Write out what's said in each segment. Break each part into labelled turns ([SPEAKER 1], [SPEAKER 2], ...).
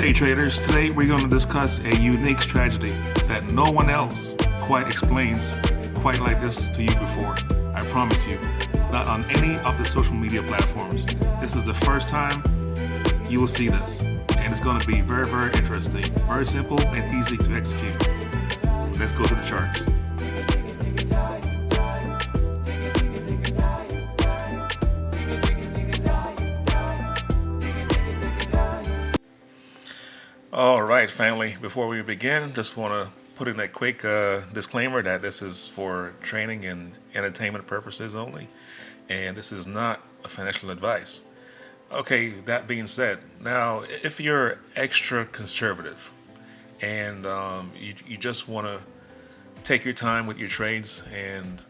[SPEAKER 1] Hey traders, today we're going to discuss a unique strategy that no one else quite explains quite like this to you before. I promise you, not on any of the social media platforms. This is the first time you will see this, and it's going to be very, very interesting, very simple and easy to execute. Let's go to the charts. All right, family, before we begin, just want to put in a quick disclaimer that this is for training and entertainment purposes only, and this is not a financial advice. Okay, that being said, now if you're extra conservative and you just want to take your time with your trades and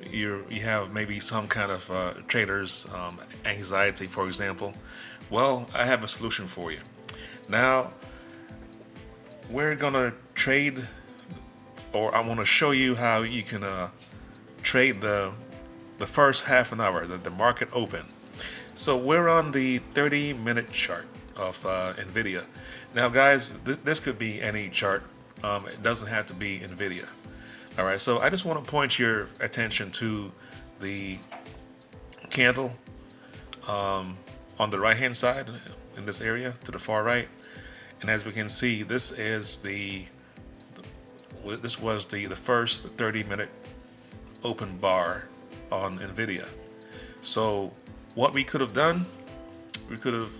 [SPEAKER 1] you have maybe some kind of trader's anxiety, for example, well, I have a solution for you. Now, we're gonna trade, or I want to show you how you can trade the first half an hour, the market open. So we're on the 30-minute chart of NVIDIA. Now, guys, this could be any chart. It doesn't have to be NVIDIA. All right, so I just want to point your attention to the candle on the right-hand side in this area to the far right, and as we can see, this was the first 30-minute open bar on NVIDIA. So what we could have done, we could have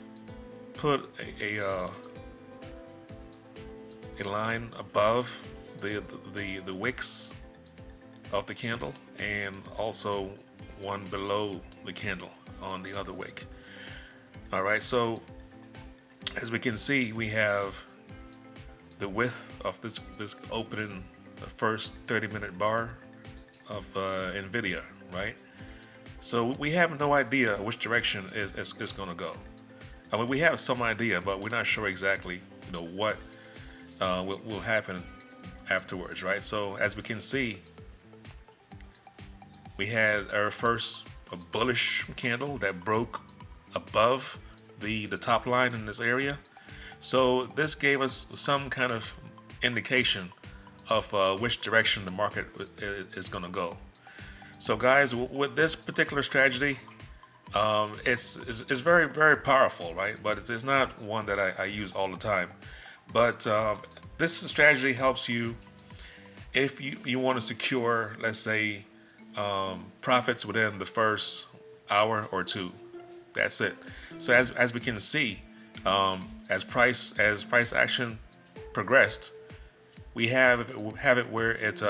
[SPEAKER 1] put a line above the wicks of the candle, and also one below the candle on the other wick. All right, so as we can see, we have the width of this opening, the first 30-minute bar of NVIDIA, right? So we have no idea which direction it's going to go. I mean, we have some idea, but we're not sure exactly, what will happen afterwards, right? So as we can see, we had our first bullish candle that broke above the top line in this area. So this gave us some kind of indication of which direction the market is going to go. So guys, with this particular strategy, it's very, very powerful, right? But it's not one that I use all the time. But this strategy helps you if you want to secure, let's say, profits within the first hour or two. That's it. So as we can see, as price action progressed, we have it where it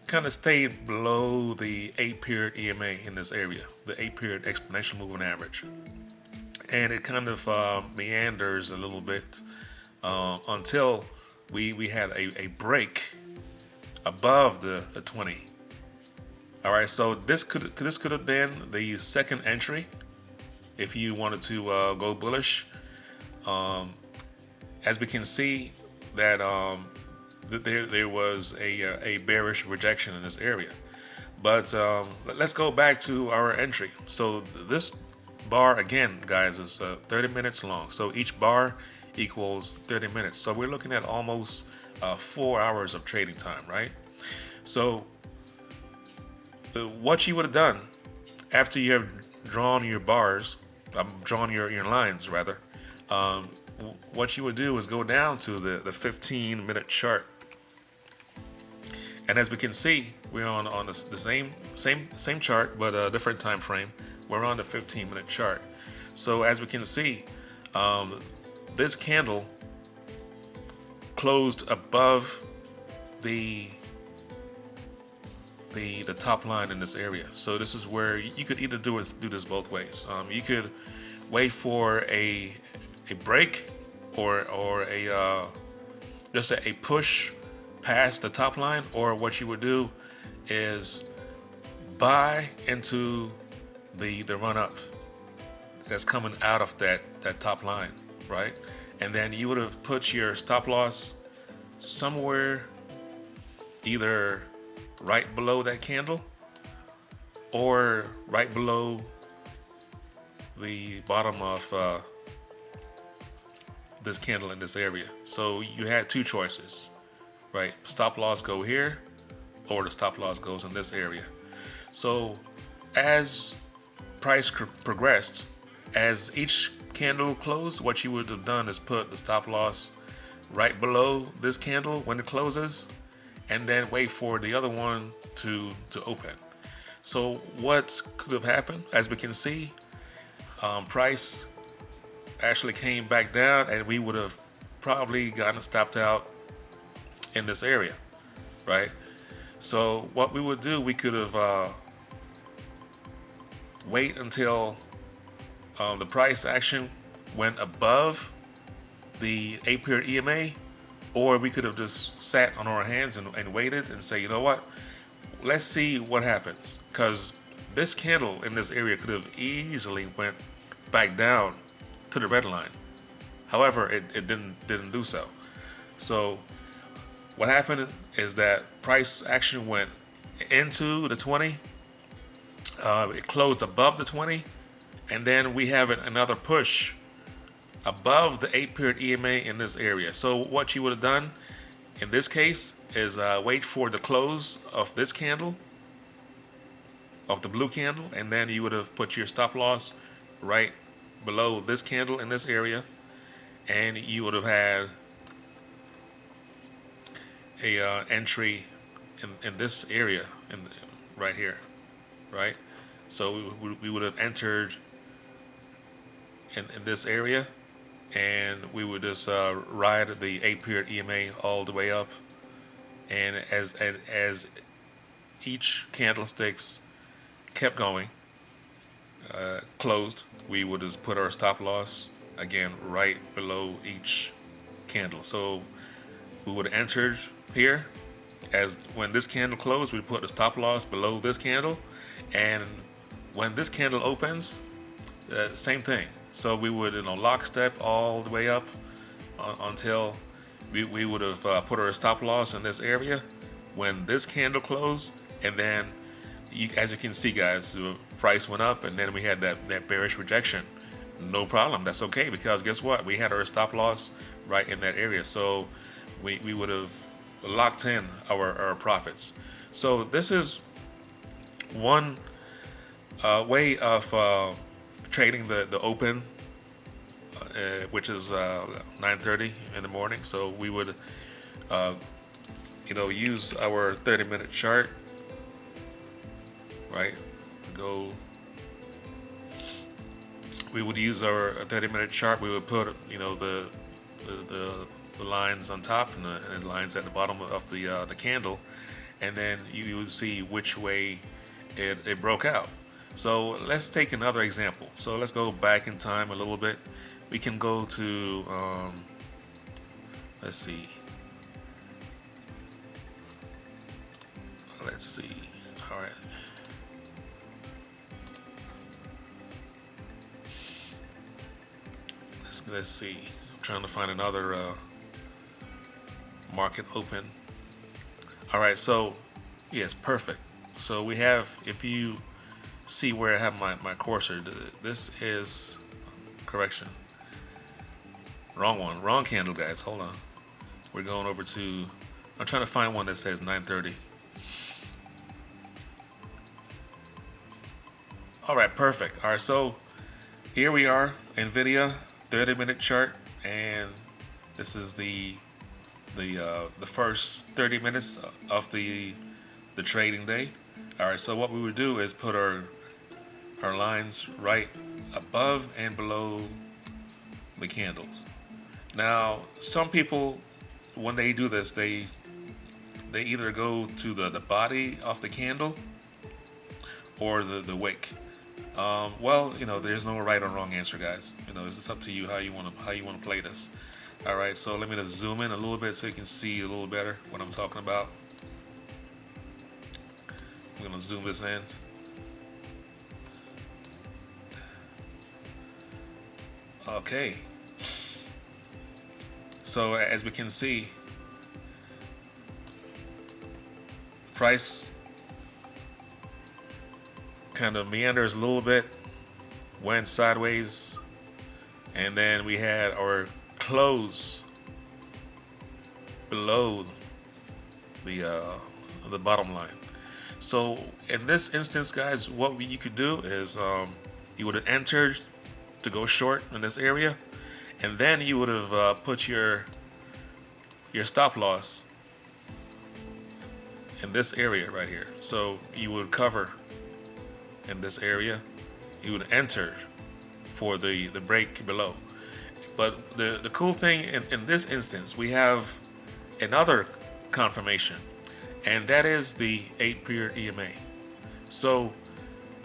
[SPEAKER 1] kind of stayed below the 8-period EMA in this area, the 8-period exponential moving average, and it kind of meanders a little bit until we had a break above the 20. All right, so this could have been the second entry if you wanted to go bullish. As we can see that there was a bearish rejection in this area, but let's go back to our entry. So this bar again, guys, is 30 minutes long. So each bar equals 30 minutes. So we're looking at almost 4 hours of trading time, right? So what you would have done after you have drawn your bars, drawn your lines rather, what you would do is go down to the 15-minute chart, and as we can see, we're on the same chart but a different time frame. We're on the 15-minute chart. So as we can see, this candle closed above the top line in this area. So this is where you could either do this both ways. You could wait for a break or a just a push past the top line, or what you would do is buy into the run up that's coming out of that top line, right? And then you would have put your stop loss somewhere either right below that candle or right below the bottom of this candle in this area. So you had two choices, right? Stop loss go here, or the stop loss goes in this area. So as price progressed, as each candle closed, what you would have done is put the stop loss right below this candle when it closes, and then wait for the other one to open. So what could have happened, as we can see, price actually came back down, and we would have probably gotten stopped out in this area, right? So what we would do, we could have wait until the price action went above the 8-period EMA, or we could have just sat on our hands and waited and say, you know what, let's see what happens, because this candle in this area could have easily went back down to the red line. However, it didn't do so. So what happened is that price action went into the 20, it closed above the 20, and then we have another push above the 8-period EMA in this area. So what you would have done in this case is wait for the close of this candle, of the blue candle, and then you would have put your stop loss right below this candle in this area, and you would have had a entry in this area, right here, right? So we would have entered in this area, and we would just ride the 8-period EMA all the way up, and as each candlesticks kept going, closed, we would just put our stop loss again right below each candle. So we would have entered here, as when this candle closed, we put the stop loss below this candle, and when this candle opens, same thing. So we would, lockstep all the way up until we would have put our stop loss in this area when this candle closed, and then as you can see, guys, the price went up, and then we had that bearish rejection. No problem, that's okay, because guess what? We had our stop loss right in that area, so we would have locked in our profits. So this is one way of trading the open, which is 9:30 in the morning. So we would use our 30-minute chart, right? We would use our 30-minute chart. We would put the lines on top and the lines at the bottom of the candle, and then you would see which way it broke out. So let's take another example. So let's go back in time a little bit. We can go to let's see. All right. Let's see. I'm trying to find another market open. All right. So yes, perfect. So we have, if you see where I have my cursor, this is, correction, wrong candle, guys, hold on. We're going over to, I'm trying to find one that says 9:30. All right, perfect. All right, so here we are, NVIDIA 30-minute chart, and this is the first 30 minutes of the trading day. All right, so what we would do is put our lines right above and below the candles. Now, some people, when they do this, they either go to the body of the candle or the wick. Well, there's no right or wrong answer, guys. It's just up to you how you want to play this. All right, so let me just zoom in a little bit so you can see a little better what I'm talking about. I'm gonna zoom this in. Okay. So as we can see, price kind of meanders a little bit, went sideways, and then we had our close below the bottom line. So in this instance, guys, what you could do is you would have entered to go short in this area, and then you would have put your stop loss in this area right here. So you would cover in this area, you would enter for the break below. But the cool thing in this instance, we have another confirmation, and that is the 8-period EMA. So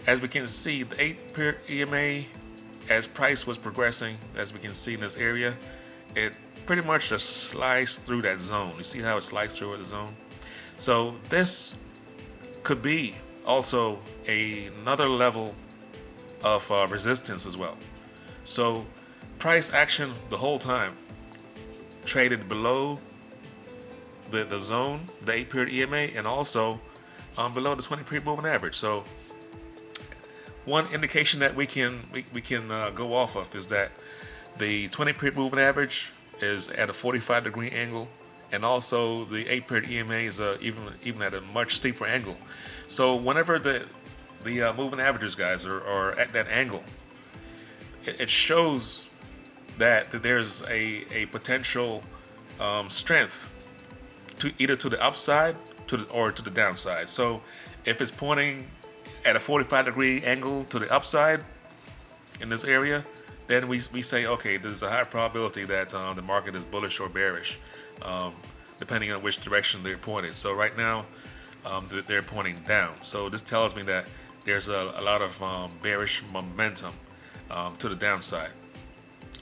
[SPEAKER 1] as we can see, the 8-period EMA, as price was progressing, as we can see in this area, it pretty much just sliced through that zone. You see how it sliced through the zone? So this could be also another level of resistance as well. So price action the whole time traded below the zone, the 8-period EMA, and also below the 20-period moving average. So one indication that we can go off of is that the 20-period moving average is at a 45-degree angle, and also the 8-period EMA is even at a much steeper angle. So whenever the moving averages, guys, are at that angle, it shows that there's a potential strength to either to the upside or to the downside. So if it's pointing at a 45-degree angle to the upside in this area, then we say, okay, there's a high probability that the market is bullish or bearish, depending on which direction they're pointing. So right now, they're pointing down. So this tells me that there's a lot of bearish momentum to the downside.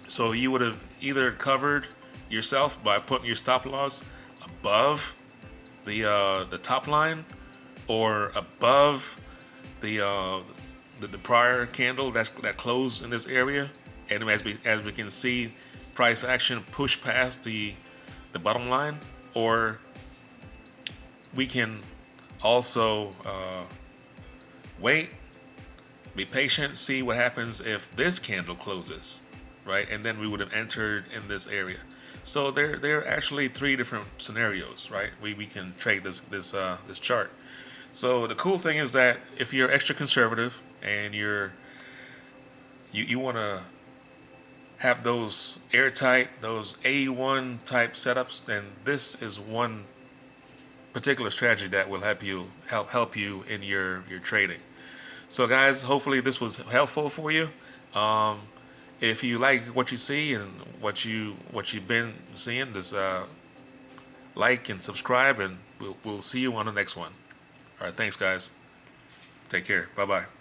[SPEAKER 1] So you would have either covered yourself by putting your stop loss above the top line, or above the prior candle that closed in this area. And as we can see, price action push past the bottom line, or we can also wait, be patient, see what happens if this candle closes, right? And then we would have entered in this area. So there are actually 3 different scenarios, right? We can trade this chart. So the cool thing is that if you're extra conservative and you want to have those airtight, those A1 type setups, then this is one particular strategy that will help you in your trading. So guys, hopefully this was helpful for you. If you like what you see and what you've been seeing, just like and subscribe, and we'll see you on the next one. All right, thanks guys. Take care. Bye bye.